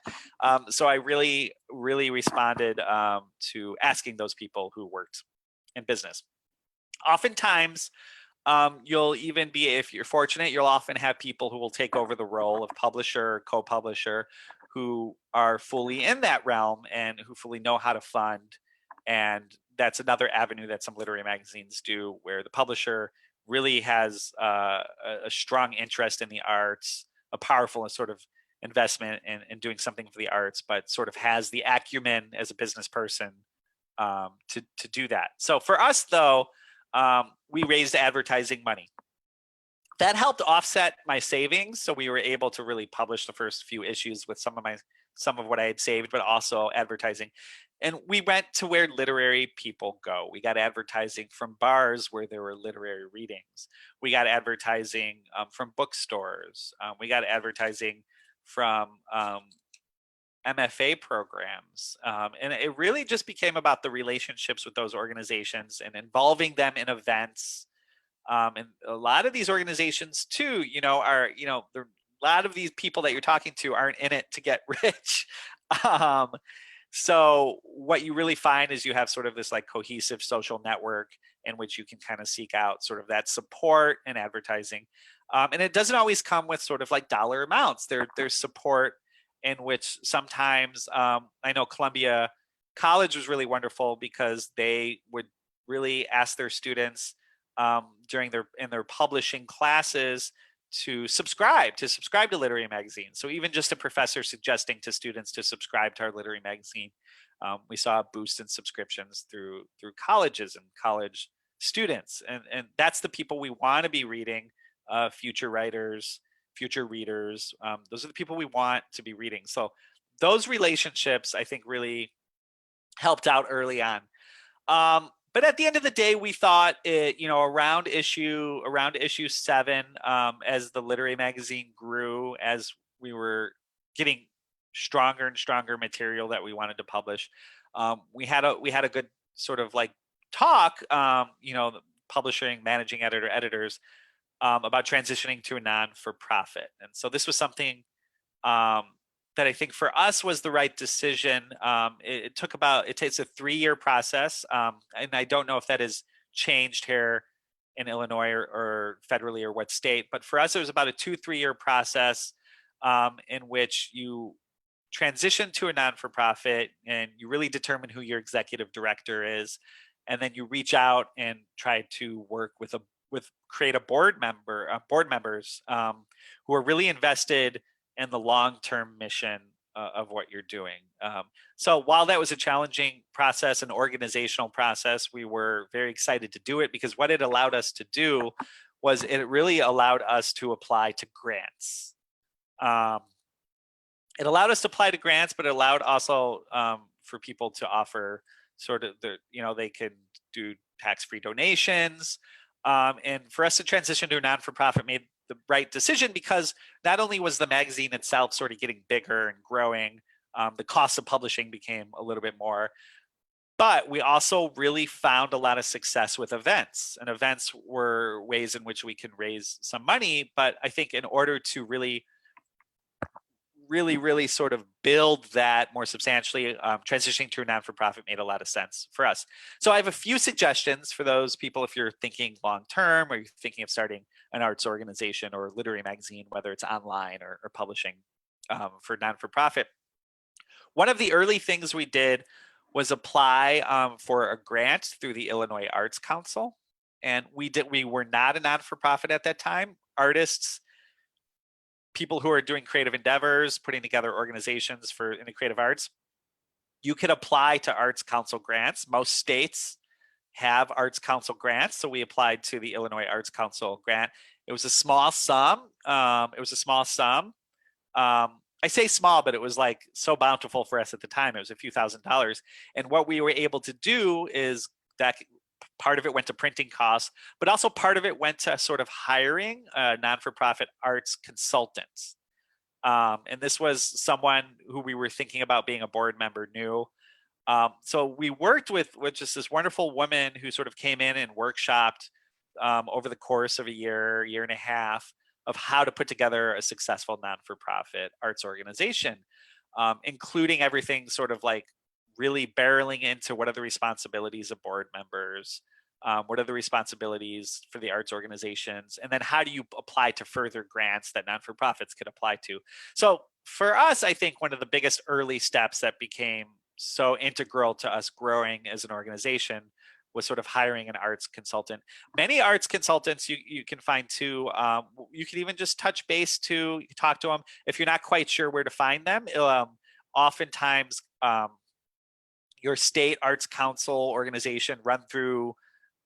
So I really, really responded to asking those people who worked in business. Oftentimes, you'll even be, if you're fortunate, you'll often have people who will take over the role of publisher, co-publisher, who are fully in that realm and who fully know how to fund. And that's another avenue that some literary magazines do, where the publisher really has a strong interest in the arts, a powerful sort of investment in doing something for the arts, but sort of has the acumen as a business person to do that. So for us, though, we raised advertising money. that helped offset my savings. So we were able to really publish the first few issues with some of what I had saved, but also advertising. And we went to where literary people go. We got advertising from bars where there were literary readings. We got advertising from bookstores. We got advertising from MFA programs. And it really just became about the relationships with those organizations and involving them in events. And a lot of these organizations too, a lot of these people that you're talking to aren't in it to get rich. um, so what you really find is you have sort of this like cohesive social network in which you can kind of seek out sort of that support and advertising. And it doesn't always come with sort of like dollar amounts. There's support in which sometimes I know Columbia College was really wonderful because they would really ask their students during their publishing classes to subscribe to literary magazines. So even just a professor suggesting to students to subscribe to our literary magazine, we saw a boost in subscriptions through colleges and college students, and that's the people we want to be reading, future writers, future readers. Those are the people we want to be reading. So those relationships, I think, really helped out early on. But at the end of the day, we thought it, around issue 7, as the literary magazine grew, as we were getting stronger and stronger material that we wanted to publish, we had a good sort of like talk, the publishing, managing editor, editors, about transitioning to a non-for-profit. And so this was something that I think for us was the right decision. It takes a 3-year process. And I don't know if that has changed here in Illinois or federally or what state, but for us, it was about a 2-3 year process in which you transition to a non-for-profit and you really determine who your executive director is. And then you reach out and try to work with create a board members who are really invested in the long-term mission of what you're doing. So while that was a challenging process, an organizational process, we were very excited to do it because what it allowed us to do was it really allowed us to apply to grants. It allowed us to apply to grants, but it allowed also for people to offer sort of they can do tax-free donations. And for us to transition to a non-for-profit made the right decision because not only was the magazine itself sort of getting bigger and growing, the cost of publishing became a little bit more, but we also really found a lot of success with events. And events were ways in which we can raise some money. But I think in order to really sort of build that more substantially, transitioning to a non-for-profit made a lot of sense for us. So I have a few suggestions for those people if you're thinking long-term or you're thinking of starting an arts organization or literary magazine, whether it's online or publishing for non-for-profit. One of the early things we did was apply for a grant through the Illinois Arts Council. And we were not a non-for-profit at that time. Artists, people who are doing creative endeavors, putting together organizations in the creative arts, you could apply to Arts Council grants. Most states have Arts Council grants, so we applied to the Illinois Arts Council grant. It was a small sum. I say small, but it was like so bountiful for us at the time. It was a few $1,000s. And what we were able to do is that part of it went to printing costs, but also part of it went to sort of hiring non-for-profit arts consultants. And this was someone who we were thinking about being a board member knew. So we worked with just this wonderful woman who sort of came in and workshopped over the course of a year and a half of how to put together a successful non-for-profit arts organization, including everything sort of like really barreling into what are the responsibilities of board members, what are the responsibilities for the arts organizations, and then how do you apply to further grants that non-for-profits could apply to. So for us, I think one of the biggest early steps that became so integral to us growing as an organization was sort of hiring an arts consultant. Many arts consultants you can find too. You can even just touch base to talk to them if you're not quite sure where to find them. Oftentimes, your state arts council organization run through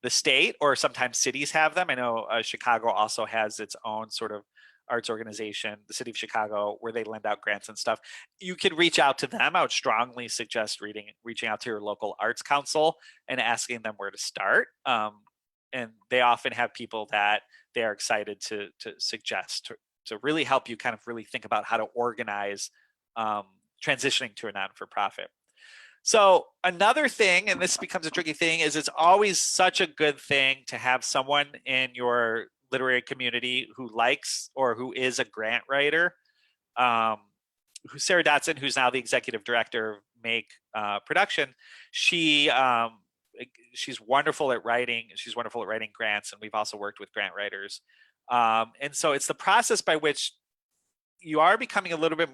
the state, or sometimes cities have them. I know Chicago also has its own sort of arts organization, the city of Chicago, where they lend out grants and stuff. You could reach out to them. I would strongly suggest reaching out to your local arts council and asking them where to start. And they often have people that they are excited to suggest to really help you kind of really think about how to organize transitioning to a non-for-profit. So another thing, and this becomes a tricky thing, is it's always such a good thing to have someone in your literary community who likes or who is a grant writer. Who's Sarah Dotson, who's now the executive director of Make Production. She's wonderful at writing. She's wonderful at writing grants, and we've also worked with grant writers. And so it's the process by which you are becoming a little bit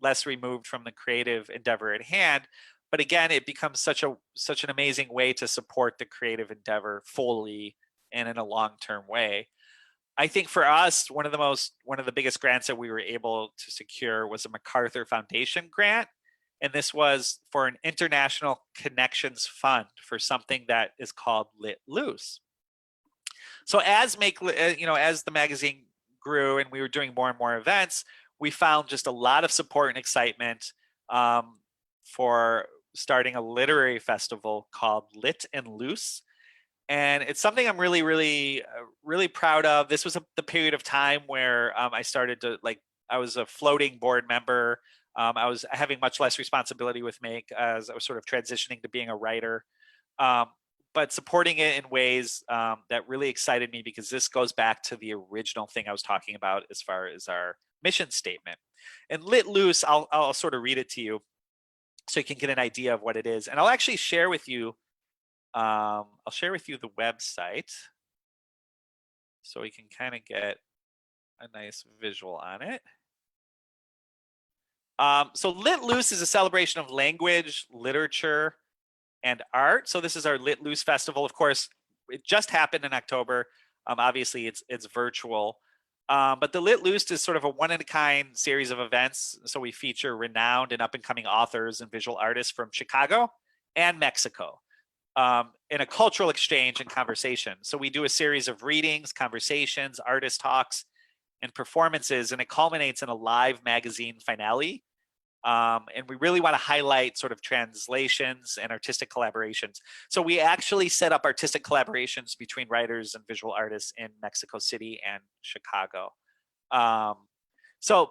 less removed from the creative endeavor at hand. But again, it becomes such an amazing way to support the creative endeavor fully and in a long-term way. I think for us, one of the biggest grants that we were able to secure was a MacArthur Foundation grant. And this was for an international connections fund for something that is called Lit Loose. So as the magazine grew and we were doing more and more events, we found just a lot of support and excitement for starting a literary festival called Lit and Loose. And it's something I'm really, really, really proud of. This was the period of time where I started to I was a floating board member. I was having much less responsibility with Make as I was sort of transitioning to being a writer. But supporting it in ways that really excited me, because this goes back to the original thing I was talking about as far as our mission statement. And Lit Loose, I'll sort of read it to you so you can get an idea of what it is. And I'll actually share with you, the website so we can kind of get a nice visual on it. So Lit Loose is a celebration of language, literature, and art. So this is our Lit Loose Festival. Of course, it just happened in October. Obviously, it's virtual. But the Lit Loose is sort of a one-of-a-kind series of events. So we feature renowned and up-and-coming authors and visual artists from Chicago and Mexico in a cultural exchange and conversation. So we do a series of readings, conversations, artist talks, and performances, and it culminates in a live magazine finale. And we really want to highlight sort of translations and artistic collaborations. So we actually set up artistic collaborations between writers and visual artists in Mexico City and Chicago. So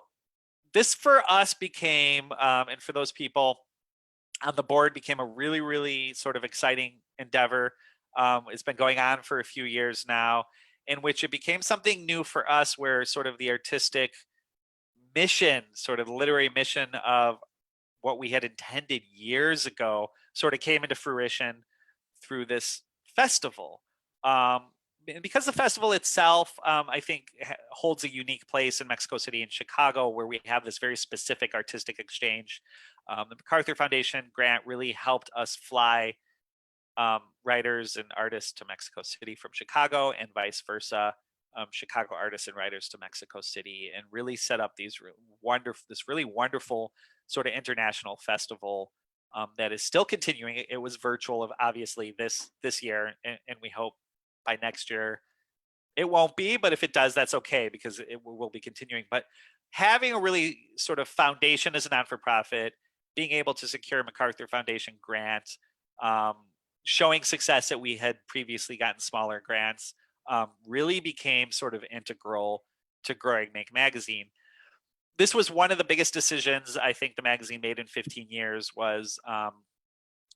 this for us became, and for those people on the board, became a really, really sort of exciting endeavor. It's been going on for a few years now, in which it became something new for us, where sort of the artistic mission, sort of the literary mission of what we had intended years ago, sort of came into fruition through this festival. Because the festival itself, I think, holds a unique place in Mexico City and Chicago, where we have this very specific artistic exchange. The MacArthur Foundation grant really helped us fly writers and artists to Mexico City from Chicago, and vice versa. Chicago artists and writers to Mexico City, and really set up this really wonderful sort of international festival that is still continuing. It was virtual, obviously, this year, and we hope by next year it won't be, but if it does, that's okay, because it will be continuing. But having a really sort of foundation as a non-for-profit, being able to secure a MacArthur Foundation grant, showing success that we had previously gotten smaller grants, really became sort of integral to growing Make Magazine. This was one of the biggest decisions I think the magazine made in 15 years, was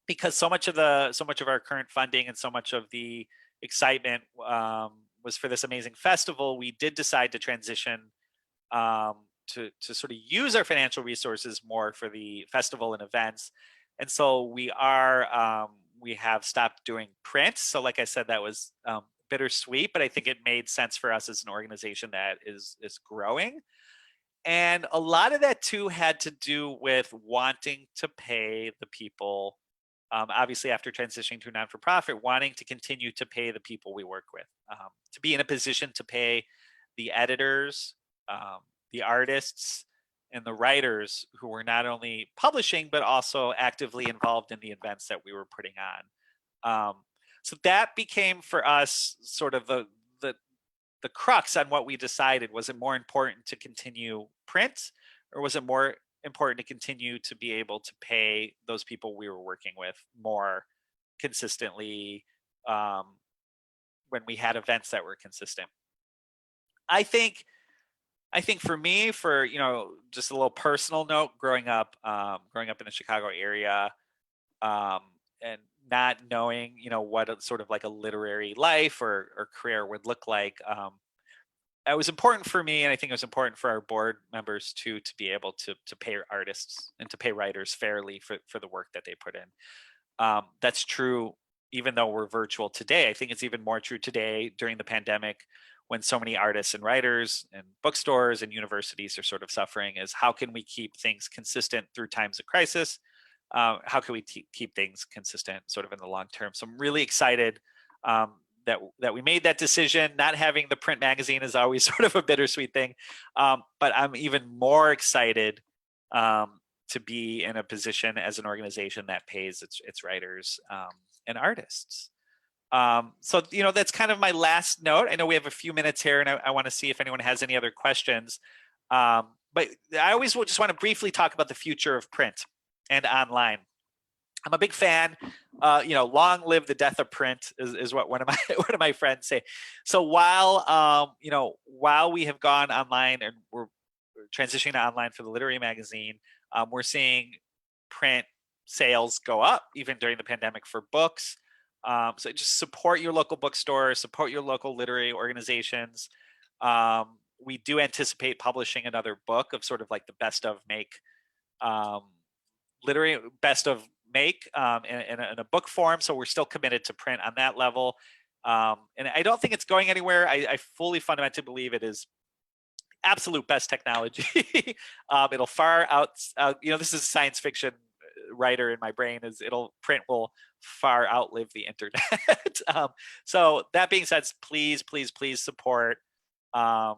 because so much of our current funding and so much of the excitement was for this amazing festival. We did decide to transition to sort of use our financial resources more for the festival and events. And so we have stopped doing print. So like I said, that was bittersweet, but I think it made sense for us as an organization that is growing. And a lot of that too had to do with wanting to pay the people, obviously after transitioning to a non-for-profit, wanting to continue to pay the people we work with, to be in a position to pay the editors, the artists, and the writers who were not only publishing, but also actively involved in the events that we were putting on. So that became for us sort of the crux on what we decided. Was it more important to continue print, or was it more important to continue to be able to pay those people we were working with more consistently when we had events that were consistent? I think for me, for just a little personal note, growing up in the Chicago area, and not knowing what sort of like a literary life or career would look like, it was important for me, and I think it was important for our board members too, to be able to pay artists and to pay writers fairly for the work that they put in. That's true even though we're virtual today. I think it's even more true today during the pandemic, when so many artists and writers and bookstores and universities are sort of suffering, is how can we keep things consistent through times of crisis? How can we keep things consistent sort of in the long term? So I'm really excited that we made that decision. Not having the print magazine is always sort of a bittersweet thing, but I'm even more excited to be in a position as an organization that pays its writers and artists. So that's kind of my last note. I know we have a few minutes here, and I want to see if anyone has any other questions. But I always will just want to briefly talk about the future of print and online. I'm a big fan. Long live the death of print is what one of my friends say. So while we have gone online and we're transitioning to online for the literary magazine, we're seeing print sales go up even during the pandemic for books. So just support your local bookstore, support your local literary organizations. We do anticipate publishing another book of sort of like the best of make, literary best of make in a book form. So we're still committed to print on that level. And I don't think it's going anywhere. I fully fundamentally believe it is absolute best technology. It'll far out, this is a science fiction writer in my brain, is print will far outlive the internet. So that being said, please support your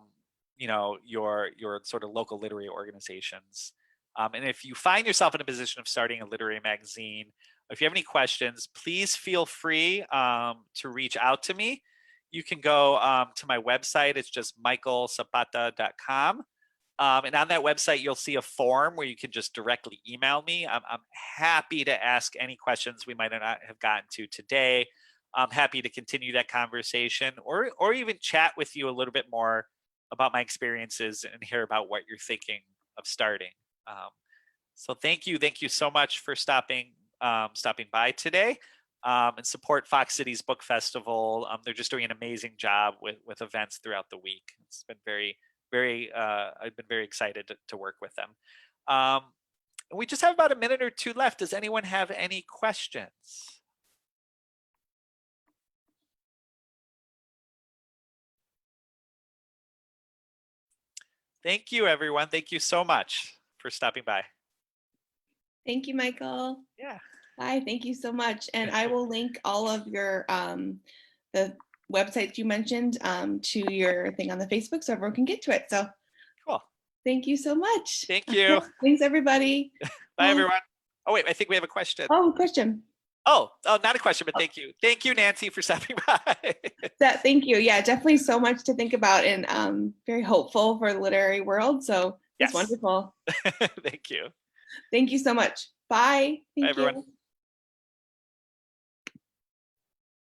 sort of local literary organizations. And if you find yourself in a position of starting a literary magazine, if you have any questions, please feel free to reach out to me. You can go to my website. It's just michaelzapata.com. And on that website, you'll see a form where you can just directly email me. I'm happy to ask any questions we might not have gotten to today. I'm happy to continue that conversation, or even chat with you a little bit more about my experiences and hear about what you're thinking of starting. So thank you so much for stopping by today, and support Fox Cities Book Festival. They're just doing an amazing job with events throughout the week. It's been I've been very excited to work with them. We just have about a minute or two left. Does anyone have any questions? Thank you, everyone. Thank you so much for stopping by. Thank you, Michael. Yeah. Bye. Thank you so much. And I will link all of your the websites you mentioned to your thing on the Facebook so everyone can get to it. So cool. Thank you so much. Thank you. Thanks, everybody. Bye, everyone. Oh, wait, I think we have a question. Oh, question. Oh, not a question, but thank you. Thank you, Nancy, for stopping by. Thank you. Yeah, definitely so much to think about, and very hopeful for the literary world. So it's wonderful. Thank you. Thank you so much. Bye. Bye, everyone. You.